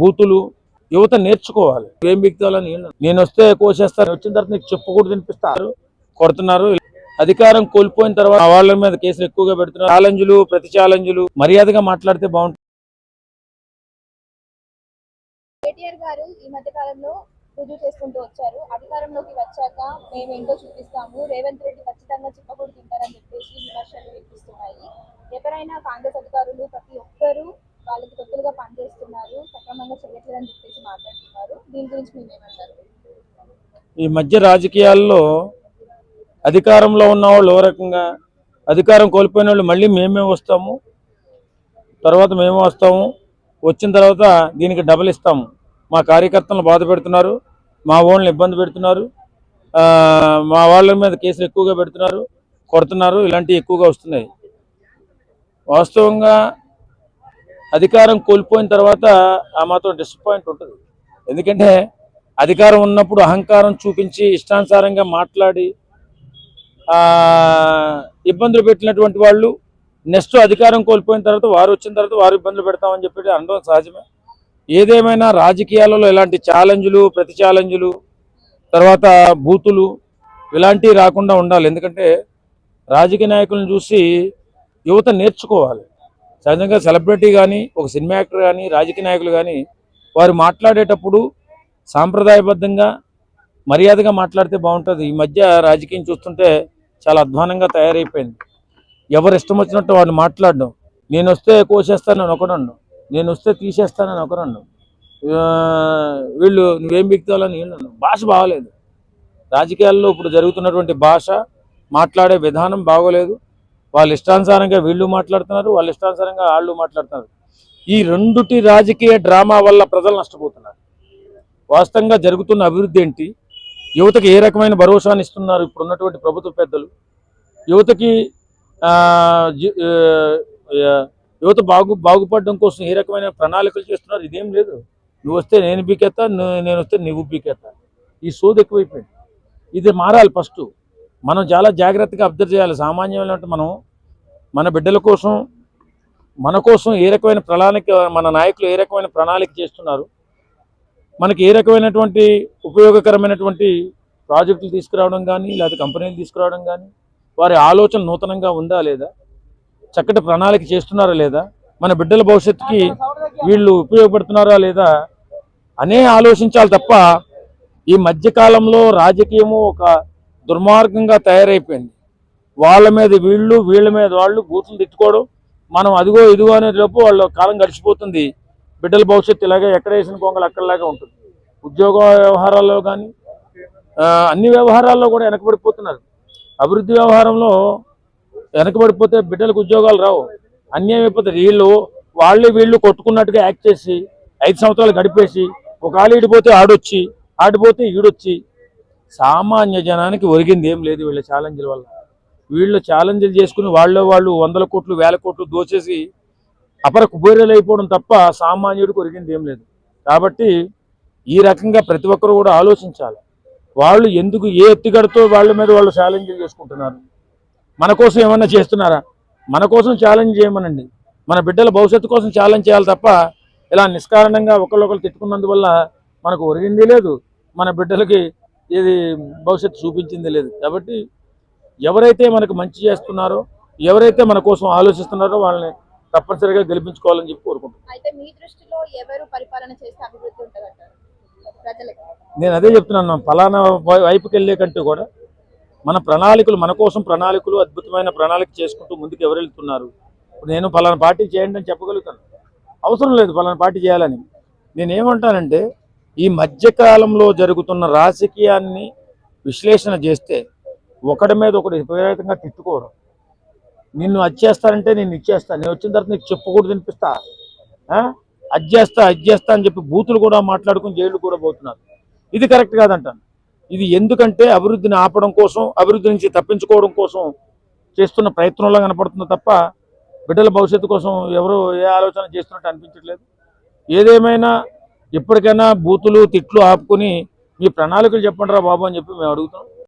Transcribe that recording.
బూతులు యువత నేర్చుకోవాలి. ఏం బిగుతాలని నేను వస్తే కోసేస్తాను, వచ్చిన తర్వాత నీకు చెప్పకూడదు వినిపిస్తారు, కొడుతున్నారు. అధికారం కోల్పోయిన తర్వాత వాళ్ళ మీద కేసులు ఎక్కువగా పెడుతున్నారు. ఛాలెంజ్లు, ప్రతి ఛాలెంజ్లు మర్యాదగా మాట్లాడితే బాగుంటుంది. కేటీఆర్ గారు ఈ మధ్య కాలంలో రుజువు చేసుకుంటూ వచ్చారు. అధికారంలోకి వచ్చాక మేమేంటో చూపిస్తాము, రేవంత్ రెడ్డి ఖచ్చితంగా చిప్పకూడు తింటారని చెప్పేసి విమర్శలు వినిపిస్తున్నాయి. ఎవరైనా కాంగ్రెస్ అధికారులు ప్రతి ఒక్కరూ వాళ్ళకి తొత్తులుగా పనిచేస్తున్నారు, సక్రమంగా చేయట్లేదని చెప్పేసి మాట్లాడుతున్నారు. దీని గురించి మేమేమంటారు? ఈ మధ్య రాజకీయాల్లో అధికారంలో ఉన్న వాళ్ళు ఓ రకంగా, అధికారం కోల్పోయిన వాళ్ళు మళ్ళీ మేమే వస్తాము, తర్వాత మేమే వస్తాము, వచ్చిన తర్వాత దీనికి డబల్ ఇస్తాము, మా కార్యకర్తలను బాధ పెడుతున్నారు, మా వాళ్ళని ఇబ్బంది పెడుతున్నారు, మా వాళ్ళ మీద కేసులు ఎక్కువగా పెడుతున్నారు, కొడుతున్నారు, ఇలాంటివి ఎక్కువగా వస్తున్నాయి. వాస్తవంగా అధికారం కోల్పోయిన తర్వాత ఆ మాత్రం డిసప్పాయింట్ ఉంటుంది. ఎందుకంటే అధికారం ఉన్నప్పుడు అహంకారం చూపించి ఇష్టానుసారంగా మాట్లాడి ఇబ్బందులు పెట్టినటువంటి వాళ్ళు నెక్స్ట్ అధికారం కోల్పోయిన తర్వాత వారు వచ్చిన తర్వాత వారు ఇబ్బందులు పెడతామని చెప్పి అనడం సహజమే. ఏదేమైనా రాజకీయాలలో ఇలాంటి ఛాలెంజ్లు, ప్రతి ఛాలెంజ్లు, తర్వాత బూతులు ఇలాంటివి రాకుండా ఉండాలి. ఎందుకంటే రాజకీయ నాయకులను చూసి యువత నేర్చుకోవాలి. సహజంగా సెలబ్రిటీ కానీ, ఒక సినిమా యాక్టర్ కానీ, రాజకీయ నాయకులు కానీ వారు మాట్లాడేటప్పుడు సాంప్రదాయబద్ధంగా మర్యాదగా మాట్లాడితే బాగుంటుంది. ఈ మధ్య రాజకీయం చూస్తుంటే చాలా అధ్వానంగా తయారైపోయింది. ఎవరు ఇష్టం వచ్చినట్టు వాడిని మాట్లాడడం, నేను వస్తే కోసేస్తానని ఒకడండు, నేను వస్తే తీసేస్తానని ఒకరండు, వీళ్ళు నువ్వేం బిగుతాలని వీళ్ళు. భాష బాగోలేదు. రాజకీయాల్లో ఇప్పుడు జరుగుతున్నటువంటి భాష, మాట్లాడే విధానం బాగోలేదు. వాళ్ళ ఇష్టానుసారంగా వీళ్ళు మాట్లాడుతున్నారు, వాళ్ళ ఇష్టానుసారంగా వాళ్ళు మాట్లాడుతున్నారు. ఈ రెండుటి రాజకీయ డ్రామా వల్ల ప్రజలు నష్టపోతున్నారు. వాస్తవంగా జరుగుతున్న అభివృద్ధి ఏంటి, యువతకి ఏ రకమైన భరోసాని ఇస్తున్నారు ఇప్పుడున్నటువంటి ప్రభుత్వ పెద్దలు, యువతకి యువత బాగుపడడం కోసం ఏ రకమైన ప్రణాళికలు చేస్తున్నారు, ఇదేం లేదు. నువ్వు వస్తే నేను బీకేస్తా, నేను వస్తే నువ్వు బీకేస్తా, ఈ సోది ఎక్కువైపోయింది. ఇది మారాలి. ఫస్ట్ మనం చాలా జాగ్రత్తగా అబ్జర్వ్ చేయాలి. సామాన్యమైన మనం మన బిడ్డల కోసం, మన కోసం ఏ రకమైన ప్రణాళిక, మన నాయకులు ఏ రకమైన ప్రణాళిక చేస్తున్నారు, మనకి ఏ రకమైనటువంటి ఉపయోగకరమైనటువంటి ప్రాజెక్టులు తీసుకురావడం కానీ, లేకపోతే కంపెనీలు తీసుకురావడం కానీ, వారి ఆలోచన నూతనంగా ఉందా లేదా, చక్కటి ప్రణాళిక చేస్తున్నారా లేదా, మన బిడ్డల భవిష్యత్తుకి వీళ్ళు ఉపయోగపడుతున్నారా లేదా అనే ఆలోచించాలి తప్ప ఈ మధ్యకాలంలో రాజకీయము ఒక దుర్మార్గంగా తయారైపోయింది. వాళ్ళ మీద వీళ్ళు, వీళ్ళ మీద వాళ్ళు బూతులు తిట్టుకోవడం, మనం అదిగో ఇదిగో అనే లోపు వాళ్ళ కాలం గడిచిపోతుంది. బిడ్డల భవిష్యత్తు ఇలాగే ఎక్కడ వేసిన కొంగలు అక్కడలాగే ఉంటుంది. ఉద్యోగ వ్యవహారాల్లో కానీ అన్ని వ్యవహారాల్లో కూడా వెనకబడిపోతున్నారు. అభివృద్ధి వ్యవహారంలో వెనకబడిపోతే బిడ్డలకు ఉద్యోగాలు రావు, అన్యాయం అయిపోతుంది. వీళ్ళు కొట్టుకున్నట్టుగా యాక్ట్ చేసి 5 సంవత్సరాలు గడిపేసి ఒక ఆలు ఈడిపోతే ఆడొచ్చి, ఆడిపోతే ఈడొచ్చి, సామాన్య జనానికి ఒరిగింది ఏం లేదు వీళ్ళ ఛాలెంజ్ల వల్ల. వీళ్ళు ఛాలెంజ్లు చేసుకుని వాళ్ళు 100 కోట్లు 1000 కోట్లు దోచేసి అపర కుబేరులు అయిపోవడం తప్ప సామాన్యుడికి ఒరిగింది ఏం లేదు. కాబట్టి ఈ రకంగా ప్రతి ఒక్కరు కూడా ఆలోచించాలి. వాళ్ళు ఎందుకు ఏ ఎత్తుగడతో వాళ్ళ మీద వాళ్ళు ఛాలెంజ్లు చేసుకుంటున్నారు, మన కోసం ఏమన్నా చేస్తున్నారా? మన కోసం ఛాలెంజ్ చేయమనండి, మన బిడ్డల భవిష్యత్తు కోసం ఛాలెంజ్ చేయాలి తప్ప ఇలా నిష్కారణంగా ఒకళ్ళొకరు తిట్టుకున్నందువల్ల మనకు ఒరిగింది లేదు, మన బిడ్డలకి ఇది భవిష్యత్తు చూపించింది లేదు. కాబట్టి ఎవరైతే మనకు మంచి చేస్తున్నారో, ఎవరైతే మన కోసం ఆలోచిస్తున్నారో వాళ్ళని తప్పనిసరిగా గెలిపించుకోవాలని చెప్పి కోరుకుంటున్నాను. అయితే మీ దృష్టిలో ఎవరు పరిపాలన చేస్తే అభివృద్ధి ఉంటుందంటారు ప్రజలకి? నేను అదే చెప్తున్నాను, ఫలానా వైపుకి వెళ్ళే కంటే కూడా మన ప్రణాళికలు, మన కోసం ప్రణాళికలు, అద్భుతమైన ప్రణాళిక చేసుకుంటూ ముందుకు ఎవరు వెళ్తున్నారు. ఇప్పుడు నేను ఫలానా పార్టీ చేయండి అని చెప్పగలుగుతాను, అవసరం లేదు ఫలానా పార్టీ చేయాలని. నేనేమంటానంటే ఈ మధ్యకాలంలో జరుగుతున్న రాజకీయాన్ని విశ్లేషణ చేస్తే ఒకటి మీద ఒకటి విపరీతంగా తిట్టుకోవడం, నిన్ను అది చేస్తానంటే నేను ఇచ్చేస్తాను, నేను వచ్చిన తర్వాత నీకు చెప్పకూడదు వినిపిస్తా, అది చేస్తా అని చెప్పి బూతులు కూడా మాట్లాడుకుని జైలు కూడా పోతున్నారు. ఇది కరెక్ట్ కాదంటాను. ఇది ఎందుకంటే అభివృద్ధిని ఆపడం కోసం, అభివృద్ధి నుంచి తప్పించుకోవడం కోసం చేస్తున్న ప్రయత్నంలో కనపడుతుంది తప్ప బిడ్డల భవిష్యత్తు కోసం ఎవరు ఏ ఆలోచన చేస్తున్నట్టు అనిపించట్లేదు. ఏదేమైనా ఇప్పటికైనా బూతులు తిట్లు ఆపుకొని మీ ప్రణాళికలు చెప్పండి రా బాబు అని చెప్పి మేము అడుగుతాం.